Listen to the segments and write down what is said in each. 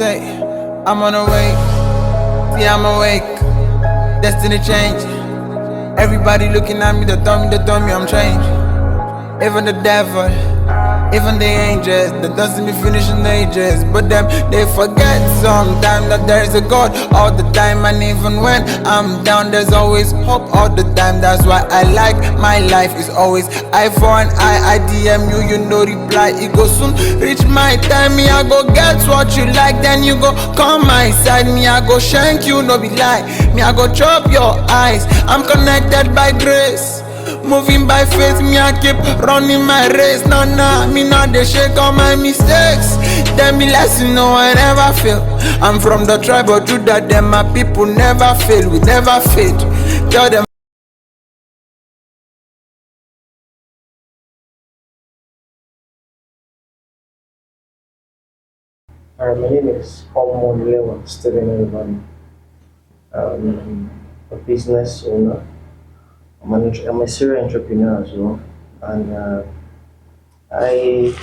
day. I'm on the way. See, I'm awake. Destiny change. Everybody looking at me, they tell me I'm changed. Even the devil, even the angels, that doesn't be finishing ages. But them, they forget sometimes that there is a God all the time. And even when I'm down, there's always hope all the time. That's why I like my life is always eye for an eye. I DM you, you no reply. It go soon reach my time. Me, I go get what you like, then you go come my side. Me, I go shank you, no be lie. Me, I go chop your eyes. I'm connected by grace. Moving by faith, me I keep running my race. No, me not they shake all my mistakes. Them be lesson, no one ever fail. I'm from the tribe of Judah, them my people never fail. We never fade. Tell them. My name is Omolewa Stephen, everybody. A business owner. I'm a serial entrepreneur as well, and I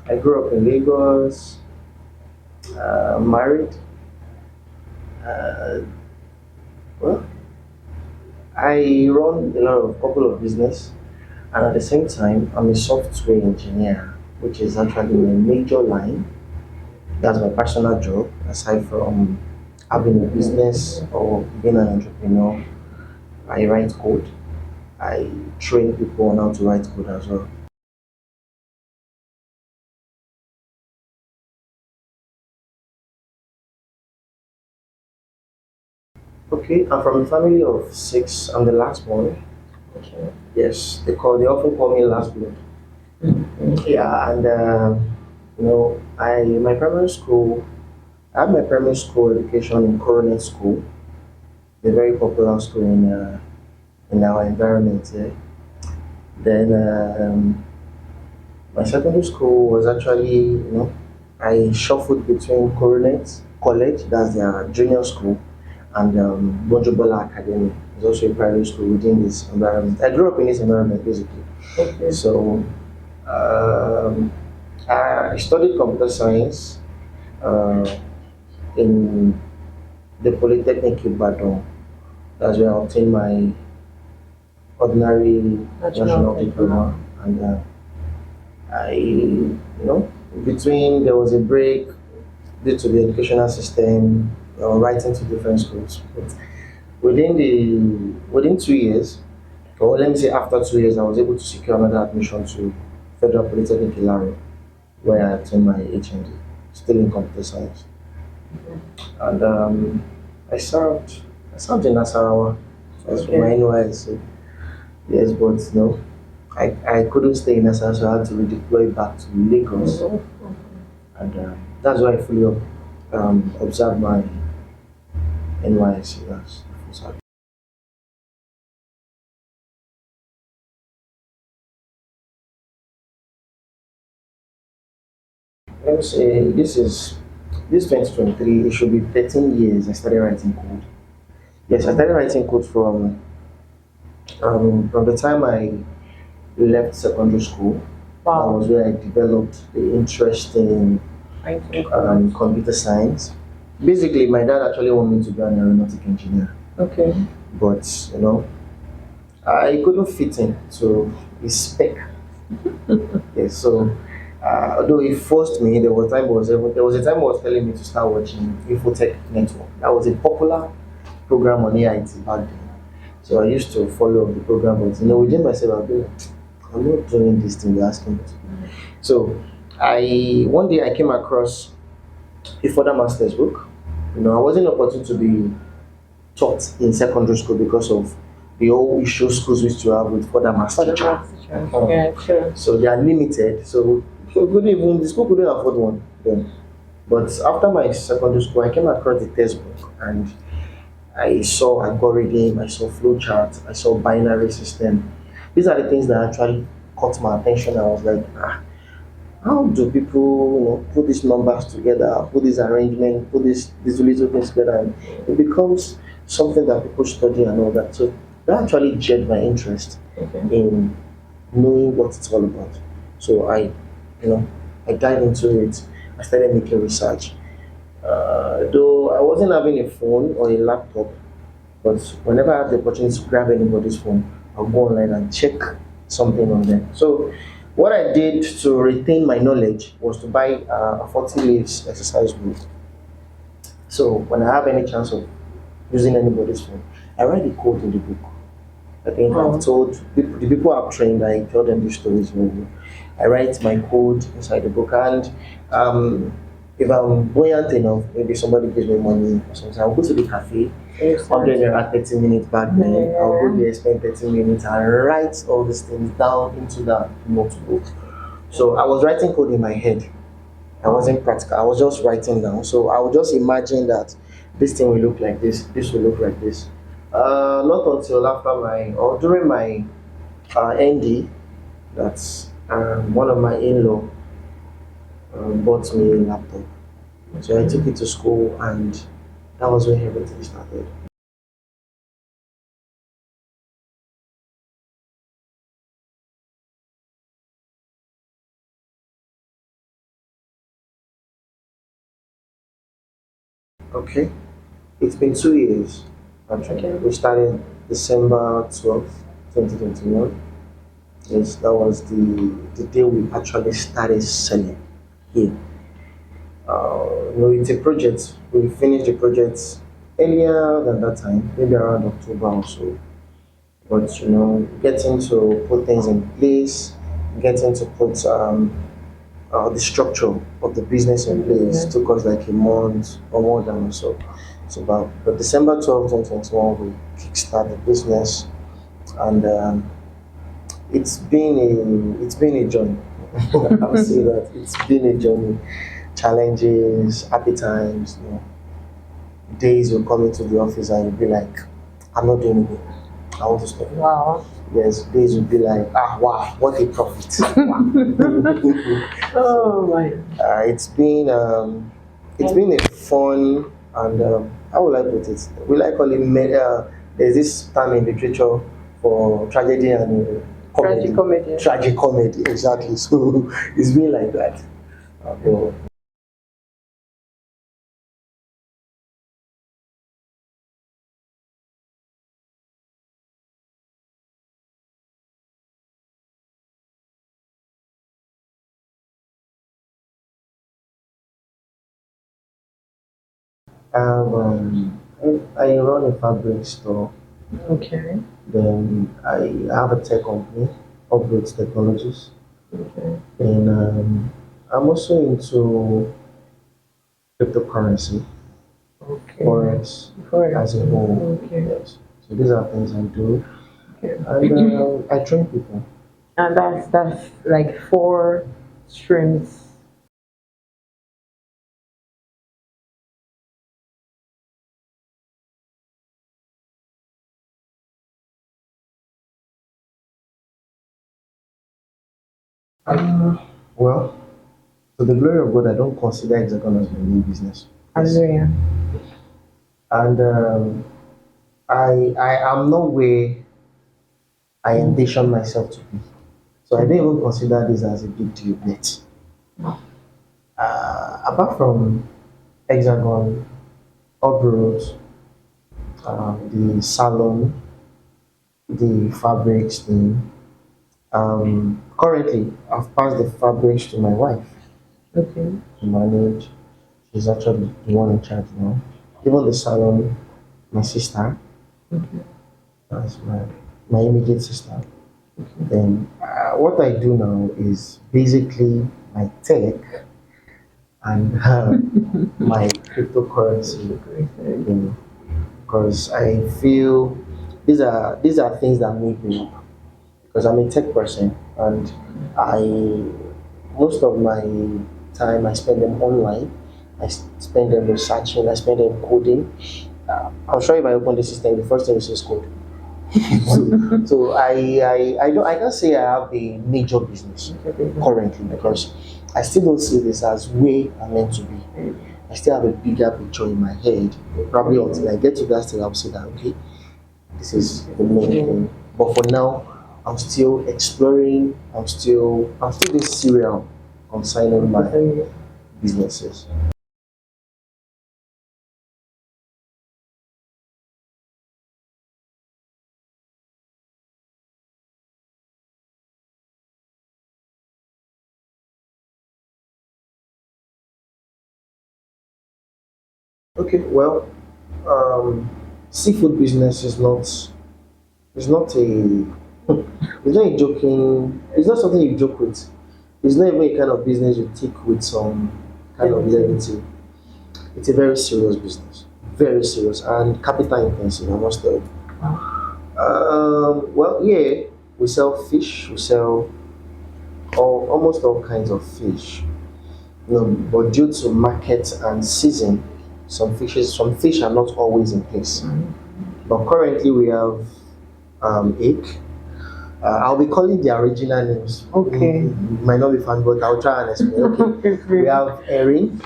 I grew up in Lagos, married. Uh, well, I run a lot of couple of business, and at the same time, I'm a software engineer, which is actually a major line. That's my personal job, aside from having a business or being an entrepreneur. I write code. I train people on how to write code as well. Okay, I'm from a family of six. I'm the last one. Okay. Yes, they often call me last blood. Yeah, and I my primary school. I had my primary school education in Coronet School, a very popular school in our environment here. Then my secondary school was actually, I shuffled between Coronet College, that's their junior school, and Bonjobola Academy. It's also a private school within this environment. I grew up in this environment basically. Okay. So um, I studied computer science uh, in the Polytechnic Ibadan. That's where I obtained my ordinary national diploma. And between there was a break due to the educational system, writing to different schools. But within 2 years, or let me say after 2 years, I was able to secure another admission to Federal Polytechnic Ilaro, where I obtained my HND, still in computer science. And I served in Nasarawa as for my NYSC. Yes, but no, I couldn't stay in Nasarawa, so I had to redeploy back to Lagos, and that's why I fully observed my NYSC. That's the full service. Let me say this 2023. It should be 13 years. I started writing code. Yes, I started writing code from the time I left secondary school. That Wow. was where I developed the interest in I think. computer science. Basically, my dad actually wanted me to be an aeronautic engineer, Okay. but I couldn't fit in to his spec. Yes, so although he forced me, there was a time he was telling me to start watching Infotech Network. That was a popular program on AIT back then. So I used to follow the program, but within myself, I'll be like, I'm not doing this thing you're asking me to do. So I one day I came across a further master's book. I wasn't opportune to be taught in secondary school because of the whole issue schools used to have with further For master the teacher. math teacher. Yeah, sure. So they are limited. So the school couldn't afford one then. But after my secondary school, I came across the textbook and I saw algorithm, I saw flowchart, I saw binary system. These are the things that actually caught my attention. I was like, how do people, put these numbers together, put this arrangement, put these little things together, and it becomes something that people study and all that. So that actually jagged my interest Okay. in knowing what it's all about. So I dived into it. I started making research. Though I wasn't having a phone or a laptop, but whenever I have the opportunity to grab anybody's phone, I'll go online and check something on them. So, what I did to retain my knowledge was to buy a 40 leaves exercise book. So, when I have any chance of using anybody's phone, I write the code in the book. I think I've Oh, told the people I've trained, I tell them these stories very well. I write my code inside the book, and um, if I'm buoyant enough, maybe somebody gives me money or something, I'll go to the cafe, yes, 100 sir. naira 30 minutes back then. I'll go Yeah. there, spend 30 minutes, and write all these things down into that notebook. So I was writing code in my head. I wasn't practical. I was just writing down. So I would just imagine that this thing will look like this will look like this. Not until after my or during my ND that one of my in-law bought me a laptop. So I took it to school, and that was when everything started. Okay, it's been 2 years. Actually, Okay. we started December 12th, 2021. Yes, that was the day we actually started selling here. No, it's a project. We finished the project earlier than that time, maybe around October or so. But getting to put things in place, getting to put the structure of the business in place Yeah. took us like a month or more than so. So about but December 12th, 2021, we kickstart the business, and it's been a journey. I would say that it's been a journey, challenges, happy times. Days you'll come into the office and you'll be like, I'm not doing it. I want to stop. Wow. Yes, days will be like, wow, what a profit. Oh my. It's been a fun, and how will I put it? We like calling there's this term in literature for tragedy and comedy. Tragic comedy. Tragic comedy, exactly. So it's been like that. So, I run a fabric store. Okay. Then I have a tech company, Upgrades Technologies. Okay. Then I'm also into cryptocurrency, Okay. forex For as a whole. okay. Yes. So these are things I do, Okay. and I train people. And that's like four streams. Uh, well, to the glory of God, I don't consider Hexagon as my main business. Yes. Hallelujah. And I am not where I envision myself to be. So I don't even consider this as a big deal yet. Apart from Hexagon, Uproads, the salon, the fabrics thing. Currently, I've passed the fabrics to my wife Okay. to manage. She's actually the one in charge now. Even the salon, my sister, Okay. that's my immediate sister. Then what I do now is basically my tech and my cryptocurrency. Because I feel these are things that make me up. Because I'm a tech person, and I most of my time I spend them online. Spend them researching. I spend them coding. I'm sure if I open the system, the first thing is code. So I can't say I have a major business currently, because I still don't see this as where I'm meant to be. I still have a bigger picture in my head. Probably until I get to that stage, I'll say that okay, this is the main thing. But for now, I'm still exploring. I'm still this serial concerning my businesses. Okay, well, seafood business is not a it's not a joking. It's not something you joke with. It's not even a kind of business you take with some kind of levity. It's a very serious business, very serious and capital intensive. I must tell you. Well, yeah, we sell fish. We sell almost all kinds of fish. But due to market and season, some fish are not always in place. But currently we have egg. I'll be calling the original names. Okay. Might not be fun, but I'll try and explain. Okay. We have herring.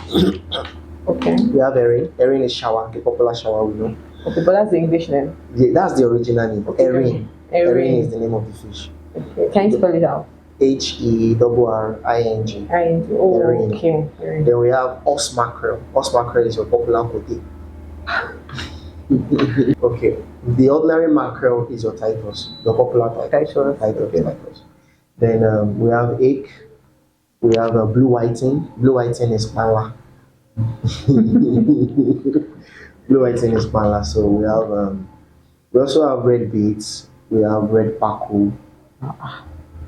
Okay. We have herring. Herring is shower, the popular shower we know. Okay, but that's the English name. That's the original name. Okay. Herring. Herring. Herring is the name of the fish. Okay. Can you spell it out? Hering. Oh, Herring. okay. Herring. Then we have os mackerel. Os mackerel is your popular kote. Okay. The ordinary mackerel is your Titus, your popular Titus. Okay. Titus. Then we have egg. We have blue whiting. Blue whiting is pala. Blue whiting is pala. So we also have red beets. We have red paku.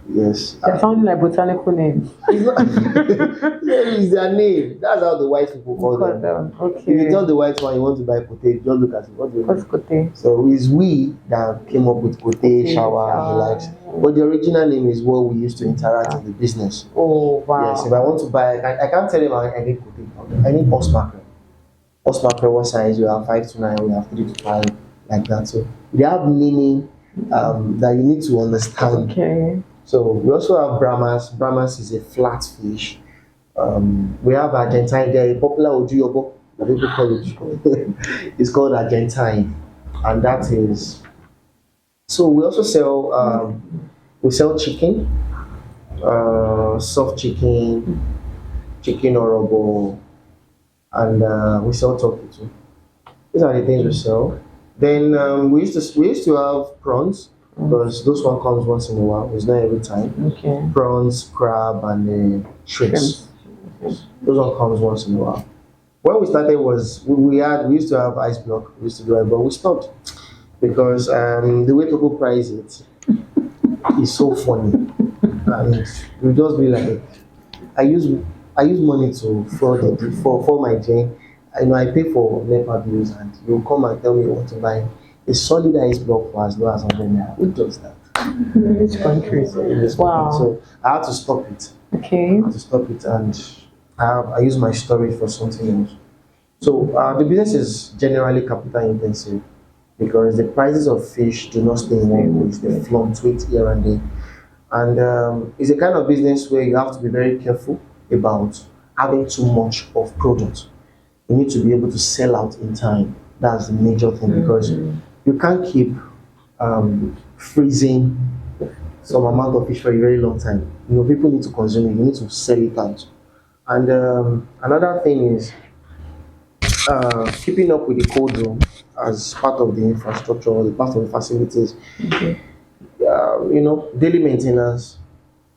Yes. They're sounding like botanical names. It's not. That is their name. That's how the white people call them. Okay. If you tell the white one you want to buy potato, just look at it. What do you What's kote? So it's we that came up with kote, shower, and the likes. But the original name is what we used to interact in the business. Oh, wow. Yes, if I want to buy, I can't tell them I need kote. I need os mackerel. Os mackerel, what size? We have 5 to 9, we have 3 to 5, like that. So they have meaning that you need to understand. Okay. So we also have Brahmas. Brahmas is a flat fish. We have Argentine. They're a popular Ojuyobo. The people call it. It's called Argentine, and that is. So we also sell. We sell chicken, soft chicken, chicken orobo, and we sell turkey too. These are the things we sell. Then we used to have prawns. Because those one comes once in a while. It's not every time. Okay. Prawns, crab, and shrimps. Those one comes once in a while. When we started was we used to have ice block. We used to do it, but we stopped because the way people price it is so funny, and we just be like, I use money to for my chain. I pay for NEPA bills, and you come and tell me what to buy. A solid ice block for as low as 100 naira. Who does that? Which country? Wow. So I had to stop it. Okay. I had to stop it, and I use my storage for something else. So the business is generally capital intensive because the prices of fish do not stay in one place. They fluctuate here and there. And it's a kind of business where you have to be very careful about having too much of product. You need to be able to sell out in time. That's the major thing because you can't keep freezing some amount of fish for a very long time. People need to consume it. You need to sell it out. And another thing is keeping up with the cold room as part of the infrastructure or the part of the facilities. Okay. Daily maintenance.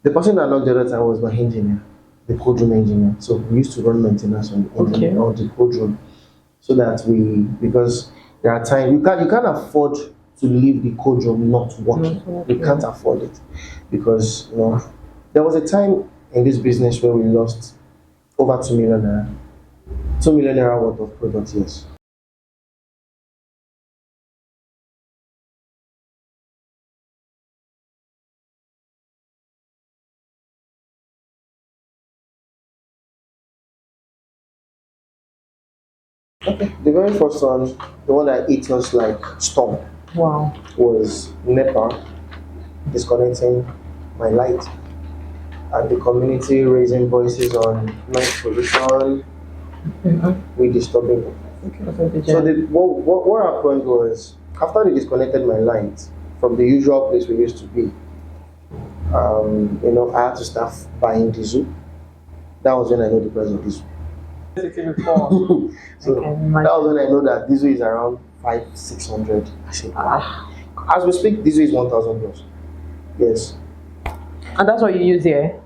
The person that knocked the other time was my engineer, the cold room engineer. So we used to run maintenance on the cold room, so that because there are times you can't afford to leave the cold room not working. You can't afford it because there was a time in this business where we lost over 2 million naira. 2 million naira worth of products, yes. Okay. The very first one, the one that hit us like storm, Wow. was NEPA disconnecting my light and the community raising voices on noise pollution, we disturbing it. So what happened was after they disconnected my light from the usual place we used to be, I had to start buying diesel. That was when I know the price of diesel. So that was when I know that diesel is around 500-600. I said, as we speak, diesel is 1,000 plus. Yes. And that's what you use here?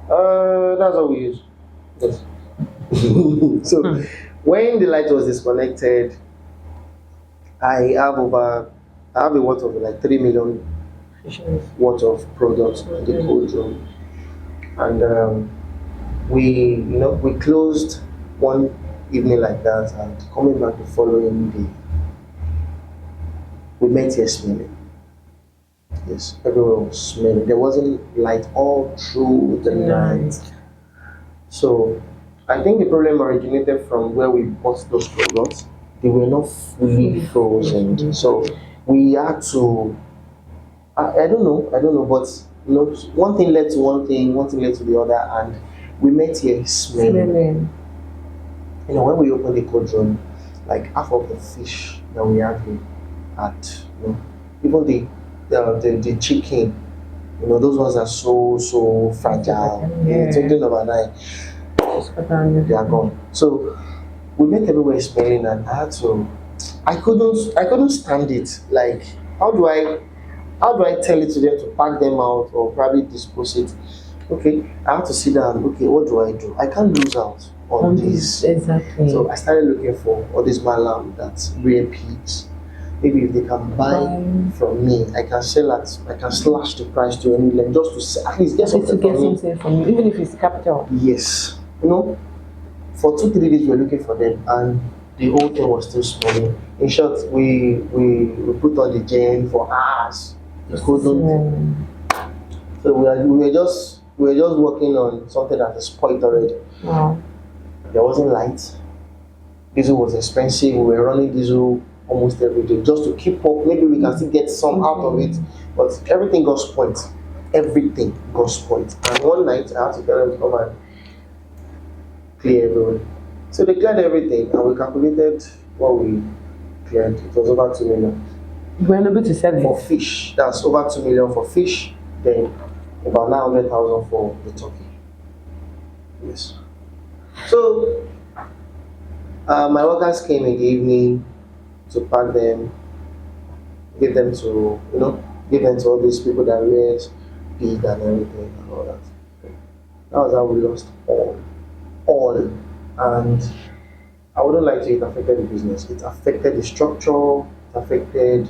That's what we use. Yes. So When the light was disconnected, I have over I have a worth of like 3 million worth of products in the cold room, and we closed one evening like that, and coming back the following day, we met here smelling. Yes, everyone was smelling. There wasn't light all through the night. So I think the problem originated from where we bought those products. They were not fully frozen. So we had to I don't know, but one thing led to one thing led to the other, and we met here smelling. When we opened the cold room, like half of the fish that we had here at even the chicken, those ones are so fragile. Yeah. Thinking overnight, they are gone. So we met everywhere smelling, and I couldn't stand it. Like, how do I tell it to them to pack them out or probably dispose it? Okay, I have to sit down. Okay, what do I do? I can't lose out on this. Exactly. So I started looking for all these malam that rear pigs. Maybe if they can buy from me, I can slash the price to any length just to at least get something from you, even if it's capital. Yes. For 2 3 days we were looking for them, and the whole thing was still smelling. In short, we put on the gen for hours. We couldn't. So we were just working on something that is spoiled already. Wow. There wasn't light. Diesel was expensive. We were running diesel almost every day just to keep up. Maybe we can still get some out of it, but everything got spoiled. Everything got spoiled. And one night I had to tell them to come and clear everyone. So they cleared everything, and we calculated what we cleared. It was over 2 million. You were able to sell For it? fish. That's over 2 million for fish. Then about 900,000 for the turkey. Yes. So my workers came and gave me to pack them, give them to all these people that raise pig and everything and all that. That was how we lost all. And I wouldn't like to, it affected the business. It affected the structure, it affected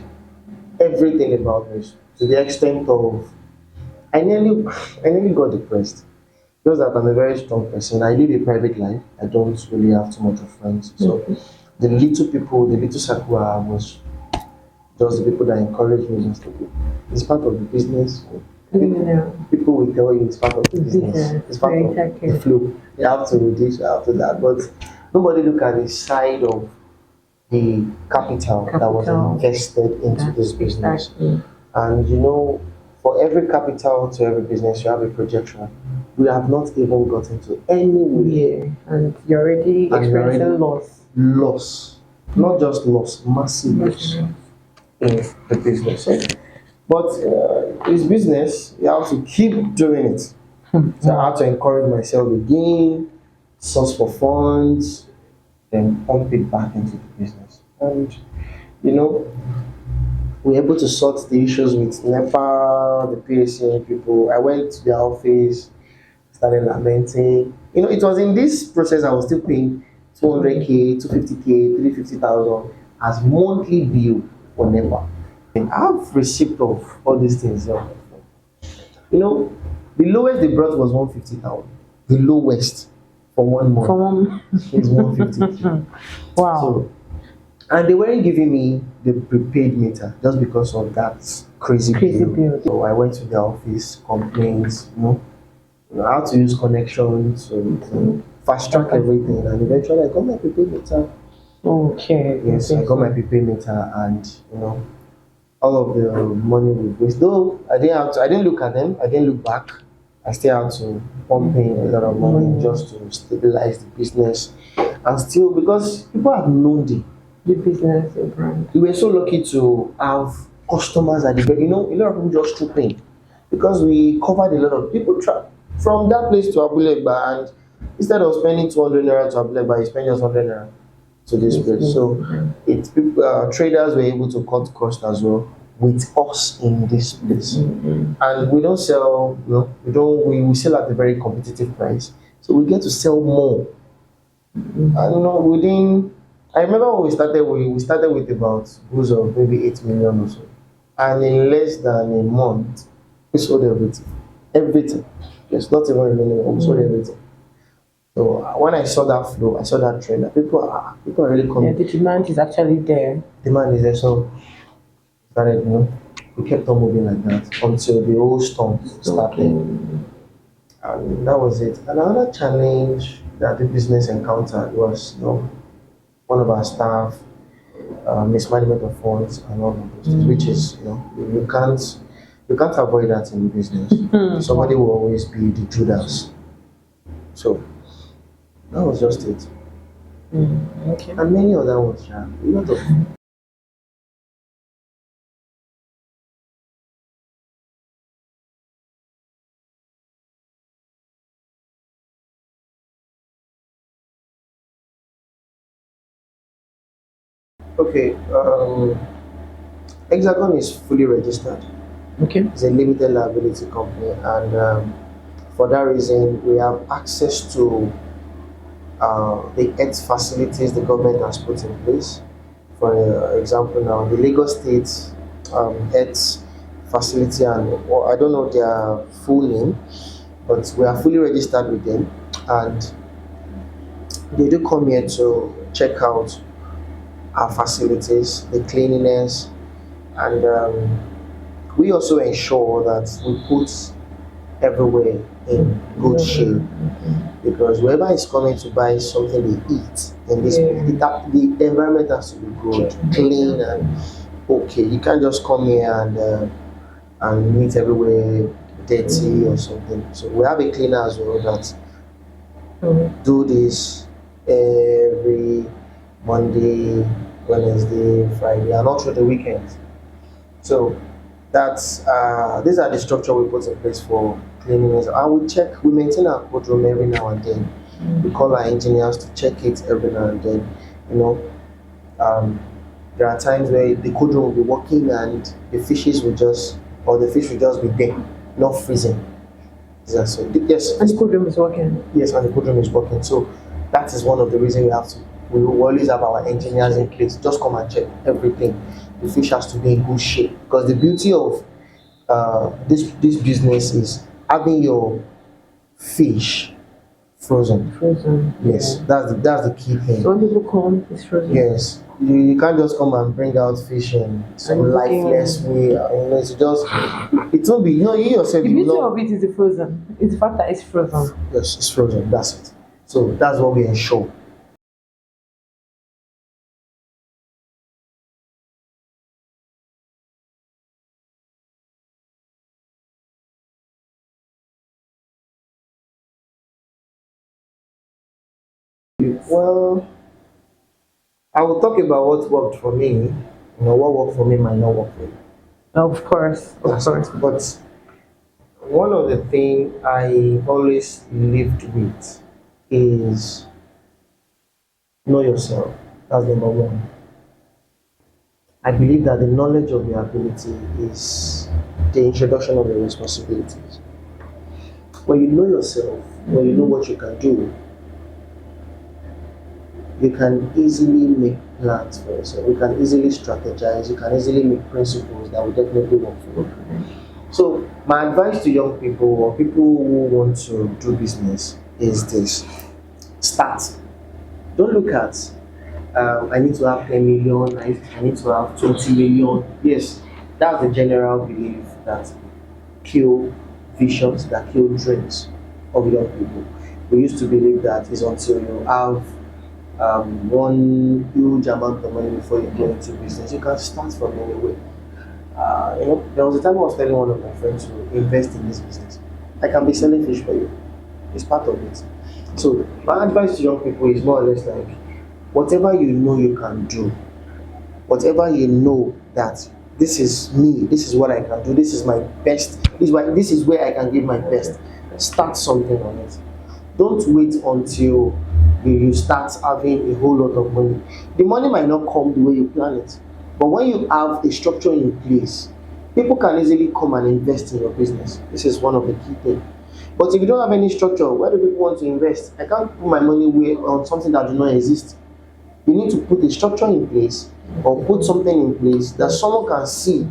everything about this, to the extent of I nearly got depressed. Just that I'm a very strong person. I live a private life. I don't really have too much of friends. So the little circle I have was just the people that encourage me just to do. It's part of the business. People will tell you it's part of the business. It's part of the flow. You have to do this, you have to do that. But nobody look at the side of the capital that was invested into this business. Exactly. And for every capital to every business, you have a projection. We have not even gotten to anywhere. And you're already experiencing Loss. Not just loss, massive loss in the business. But it's business, you have to keep doing it. So I have to encourage myself again, source for funds, then pump it back into the business. And we're able to sort the issues with NEPA, the PACN people. I went to their office, started lamenting. It was in this process I was still paying 200K, 250K, 350,000 as monthly bill for NEPA. And I have receipt of all these things. The lowest they brought was 150,000. The lowest for 1 month is 150. Wow. So, and they weren't giving me the prepaid meter just because of that crazy bill. So I went to their office, complaints, I had to use connections to fast track everything, and eventually I got my prepaid meter. Okay. Yes, I got my prepaid meter, and all of the money we waste. Though I didn't look at them, I didn't look back. I still had to pump in a lot of money just to stabilize the business, and still because people have known the business, the brand. We were so lucky to have customers at the very, a lot of people just troop in because we covered a lot of people from that place to Abulegba, and instead of spending 200 naira to Abulegba, you spend just 100 naira to this place. So traders were able to cut costs as well with us in this place, and we don't sell. We sell at a very competitive price, so we get to sell more I don't know, within, I remember when we started with about goods of maybe 8 million or so. And in less than a month, we sold everything. Everything. Yes, not even a minimum, we sold everything. So when I saw that flow, I saw that trend, that people are really Yeah, coming. the demand is actually there. Demand is there, so started, we kept on moving like that until the whole storm started. Okay. And that was it. Another challenge that the business encountered was, one of our staff, mismanagement of funds and all of those things, which is, you can't avoid that in business. Somebody will always be the Judas. So that was just it. Okay. And many other ones, yeah. A lot of. Okay, Hexagon is fully registered. Okay. It's a limited liability company, and for that reason, we have access to the health facilities the government has put in place. For example, now the Lagos State health facility, and or I don't know their full name, but we are fully registered with them, and they do come here to check out our facilities, the cleanliness, and we also ensure that we put everywhere in good shape, because whoever is coming to buy something they eat in this the environment has to be good, clean, and okay. You can't just come here and meet everywhere dirty or something. So we have a cleaner as well that do this every Monday, Wednesday, Friday, and also the weekends. So that's these are the structure we put in place for cleanliness. And we maintain our code room every now and then. We call our engineers to check it every now and then. You know, there are times where the code room will be working and the fish will just be there, not freezing. Yes, And the code room is working. yes, and the code room is working. So that is one of the reasons we will always have our engineers in place. Just come and check everything. The fish has to be in good shape, because the beauty of this business is having your fish frozen. Frozen. Yes, that's the key thing. So when people come, it's frozen. Yes, you can't just come and bring out fish in some And lifeless way. It's just, it won't be. You yourself. The You beauty know, of it is the frozen. It's the fact that it's frozen. yes, it's frozen. That's it. So that's what we ensure. Well, I will talk about what worked for me. What worked for me might not work for you. Of course. Of That's course. it. But one of the things I always lived with is know yourself. That's number one. I believe that the knowledge of your ability is the introduction of your responsibilities. When you know yourself, when you know what you can do, you can easily make plans for yourself. You can easily strategize. You can easily make principles that will definitely work for you. So, my advice to young people or people who want to do business is this: start. Don't look at I need to have 10 million, I need to have 20 million. Yes, that's the general belief that kill visions, that kill dreams of young people. We used to believe that it's until you have one huge amount of money before you go into business. You can start from anywhere. There was a time I was telling one of my friends to invest in this business. I can be selling fish for you. It's part of it. So my advice to young people is more or less like, whatever you know you can do, whatever you know that this is me, this is what I can do, this is my best, this is where I can give my best. Start something on it. Don't wait until you start having a whole lot of money. The money might not come the way you plan it, but when you have a structure in place, people can easily come and invest in your business. This is one of the key things. But if you don't have any structure, where do people want to invest? I can't put my money on something that does not exist. You need to put a structure in place or put something in place that someone can see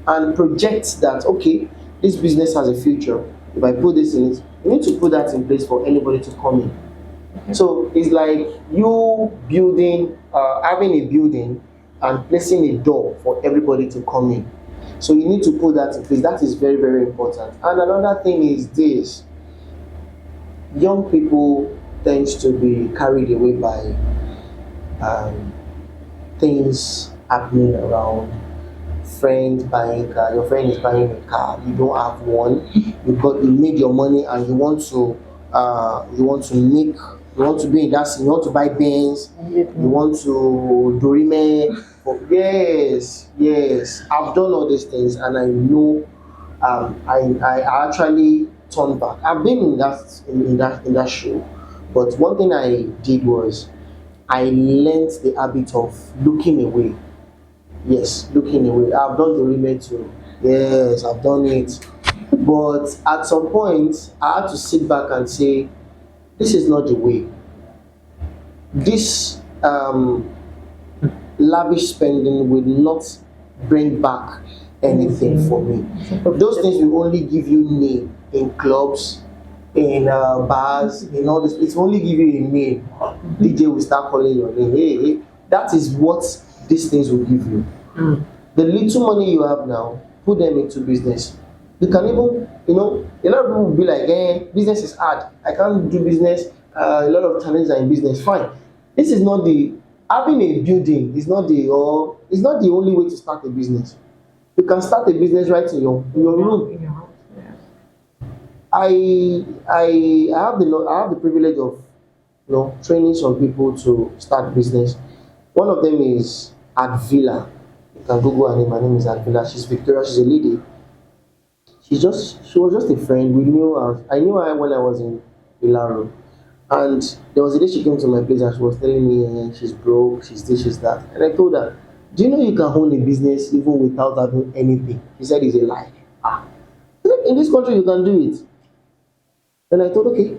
and project that, okay, this business has a future. If I put this in it, you need to put that in place for anybody to come in. So it's like you building, having a building and placing a door for everybody to come in. So you need to put that in place. That is very, very important. And another thing is this: young people tends to be carried away by things happening around. Friends buying car, your friend is buying a car, you don't have one. You made your money and you want to be in that scene. You want to buy Benz, you want to Dorime. Yes, I've done all these things and I know. I actually turned back. I've been in that show, but one thing I did was I learned the habit of looking away. Yes, looking away. I've done the remake too. Yes, I've done it. But at some point, I had to sit back and say, this is not the way. This lavish spending will not bring back anything for me. Those things will only give you name in clubs, in bars, in all this. It will only give you a name. DJ will start calling your name. Hey. That is what these things will give you. The little money you have now, put them into business. You can even, a lot of people will be like, business is hard. I can't do business. A lot of challenges are in business. Fine. This is not having a building is not the only way to start a business. You can start a business right in your room. I have the privilege of training some people to start business. One of them is Advila. You can Google her name. Her name is Advila. She's Victoria. She's a lady. She was just a friend. I knew her when I was in Ilaro. And there was a day she came to my place and she was telling me she's broke, she's this, she's that. And I told her, do you know you can own a business even without having anything? She said it's a lie. In this country you can do it. Then I thought, okay,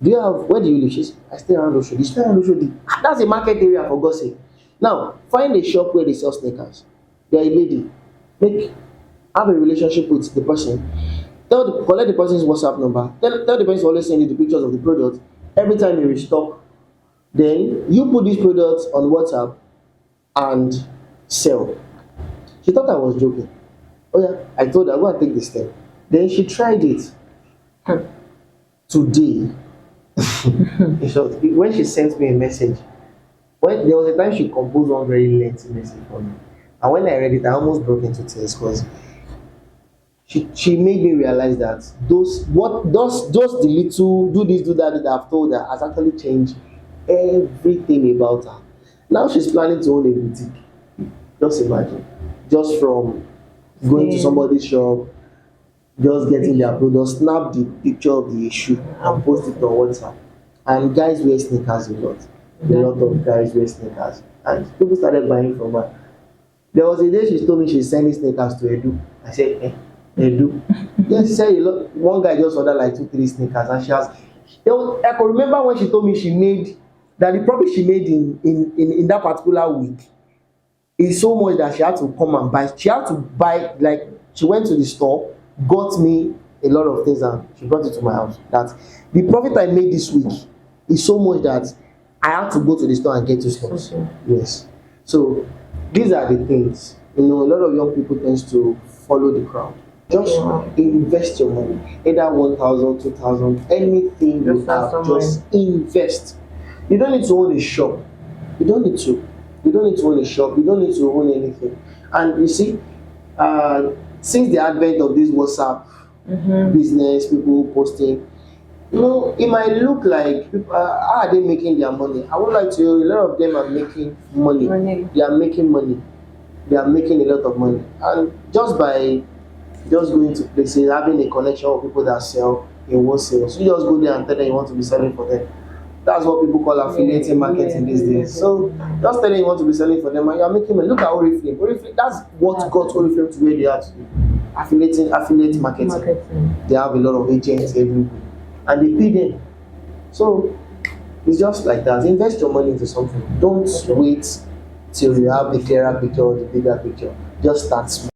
where do you live? She said, I stay around Oshodi. You stay around Oshodi. That's a market area, for God's sake. Now, find a shop where they sell sneakers. You're a lady. Have a relationship with the person. Collect the person's WhatsApp number. Tell the person to always send you the pictures of the product. Every time you restock, then you put these products on WhatsApp and sell. She thought I was joking. Oh yeah, I told her, go and take this step. Then she tried it. Today, when she sent me a message, there was a time she composed one very lengthy message for me. And when I read it, I almost broke into tears because she made me realize that the little do this, do that I've told her has actually changed everything about her. Now she's planning to own a boutique. Just imagine. Just from going to somebody's shop, just getting their product, snap the picture of the issue and post it on WhatsApp. And guys wear sneakers a lot. A lot of guys wear sneakers. And people started buying from her. There was a day she told me she's sending sneakers to Edu. I said, Edu? Yes, she said one guy just ordered like 2-3 sneakers and I can remember when she told me the profit she made in that particular week is so much that she had to come and buy. She had to buy, like, she went to the store, got me a lot of things and she brought it to my house. That the profit I made this week is so much that I had to go to the store and get 2 stores. Okay. Yes. So these are the things. A lot of young people tend to follow the crowd. Just invest your money. Either 1,000, 2,000, anything you have, just invest. You don't need to own a shop. You don't need to. You don't need to own a shop. You don't need to own anything. And you see, since the advent of this WhatsApp business, people posting, it might look like people, how are they making their money? I would like to, a lot of them are making money. They are making money. They are making a lot of money. And just by going to places, having a connection with people that sell in wholesale. So you just go there and tell them you want to be selling for them. That's what people call affiliating marketing these days. So just tell them you want to be selling for them and you are making money. Look at Oriflame. Oriflame, that's what got Oriflame to where they are today. Affiliate marketing. They have a lot of agents everywhere. and they pay them. So it's just like that. Invest your money into something. Don't wait till you have the clearer picture or the bigger picture. Just start small.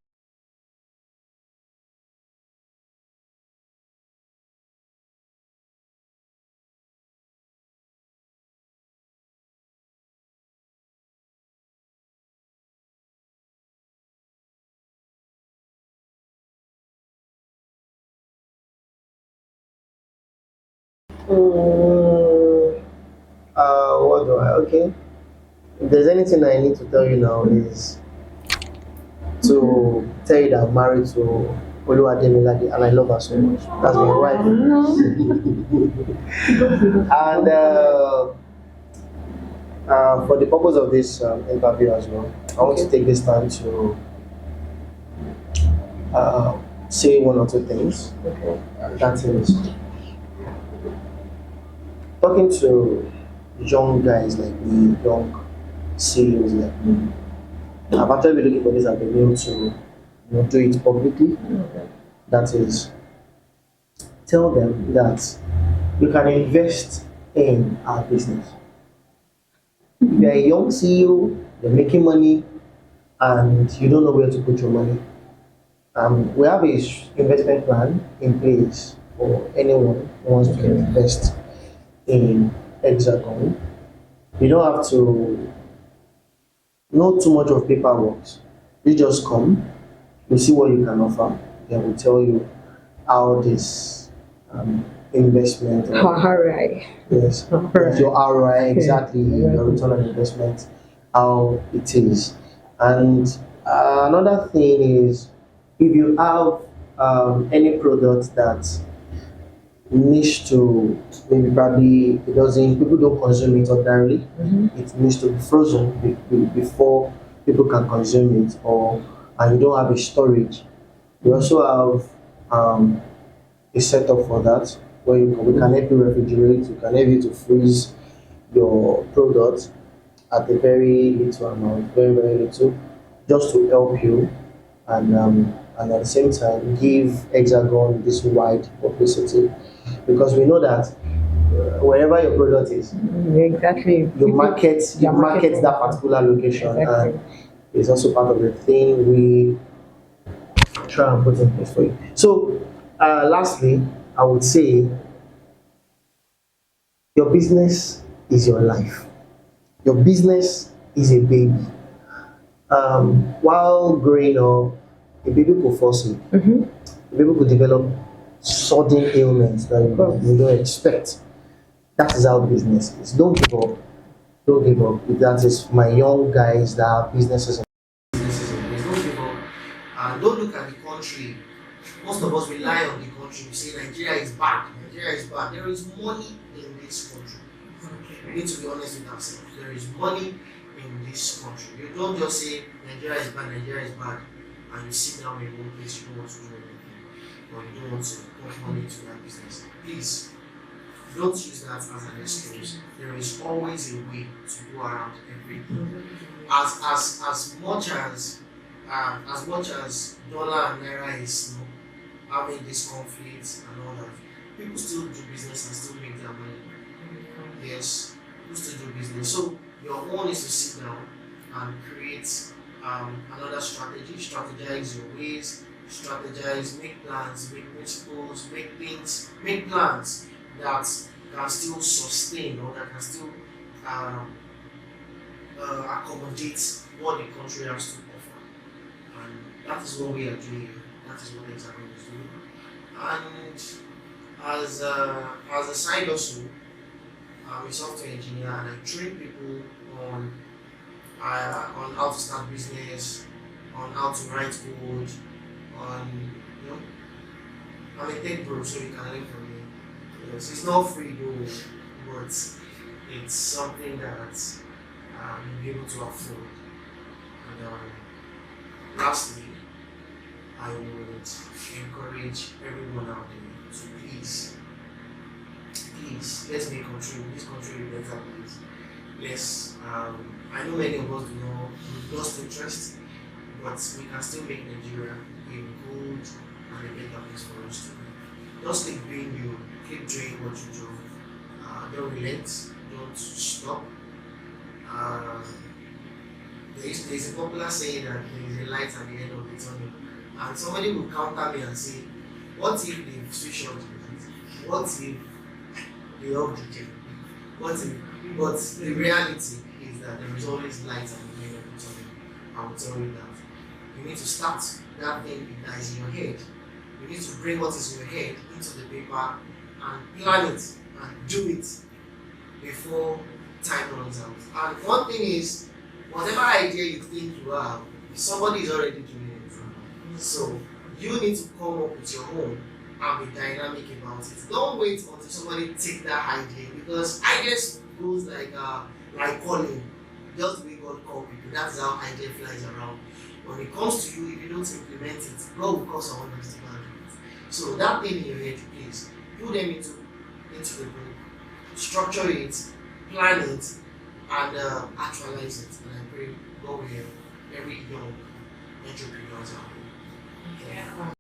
Mm, what do I? Okay. If there's anything I need to tell you now is to tell you that I'm married to Oluwademilade and I love her so much. That's my wife. And for the purpose of this interview as well, I want to take this time to say one or two things. Okay. And that is talking to young guys like me, young CEOs like me. I've actually been looking for this avenue to do it publicly. Okay. That is, tell them that you can invest in our business. If you're a young CEO, you're making money, and you don't know where to put your money, we have a investment plan in place for anyone who wants to invest in Hexagon. You don't have to know too much of paperwork. You just come, you see what you can offer, then we'll tell you how this investment, Alright. yes, Alright. your ROI, exactly, Yeah. your return on investment, how it is. And another thing is, if you have any product that needs to, maybe probably it doesn't, people don't consume it ordinarily, it needs to be frozen before people can consume it, or and you don't have a storage. We also have a setup for that where we can help you refrigerate, we can help you to freeze your product at a very little amount, very, very little, just to help you, and at the same time give Hexagon this wide publicity, because we know that wherever your product is, Exactly. you market that particular location, Exactly. and it's also part of the thing we try and put in place for you. So, lastly, I would say your business is your life. Your business is a baby. While growing up, a baby could fall sick. A baby could develop sudden ailments that you don't expect. That is how business is. Don't give up. Don't give up. That is my young guys that have businesses. Businesses in place. Don't give up. And don't look at the country. Most of us rely on the country. We say Nigeria is bad. Nigeria is bad. There is money in this country. We need to be honest with ourselves. There is money in this country. You don't just say Nigeria is bad, Nigeria is bad, and you sit down in one place, you don't want to do anything, or you don't want to put money into that business. Please, don't use that as an excuse. There is always a way to go around everything. As much as dollar and naira is having this conflict and all that, people still do business and still make their money. Yes, people still do business. So your own is to sit down and create another strategy, strategize your ways, strategize, make plans, make principles, make things, make plans that can still sustain or that can still accommodate what the country has to offer. And that is what we are doing here. That is what Hexagon is doing. And as a side also, I'm a software engineer and I train people on how to start business, on how to write code, on I'm a tech bro, so you can learn from me. Yes, it's not free though, but it's something that you'll be able to afford. And lastly, I would encourage everyone out there to please, let's make country, this country a better place. Yes, I know many of us do not, we've lost interest, but we can still make Nigeria a good and a better place for us to live. Just keep doing you, keep doing what you do. Don't relent, don't stop. Uh, there's a popular saying that there is a light at the end of the tunnel. And somebody will counter me and say, what if they switch on the light? What if they off the gen? What if? But the reality is that there is always light at the end of the tunnel. I will tell you that. You need to start that thing that is in your head. You need to bring what is in your head into the paper and plan it and do it before time runs out. And one thing is, whatever idea you think you have, somebody is already doing it. So you need to come up with your own and be dynamic about it. Don't wait until somebody take that idea, because ideas goes like calling. Just the way God called people. That's how idea flies around. When it comes to you, if you don't implement it, God will cause someone else to handle it. So that thing in your head, please put them into the book, structure it, plan it, and actualize it. And I pray God will help every young entrepreneur out there. Yeah.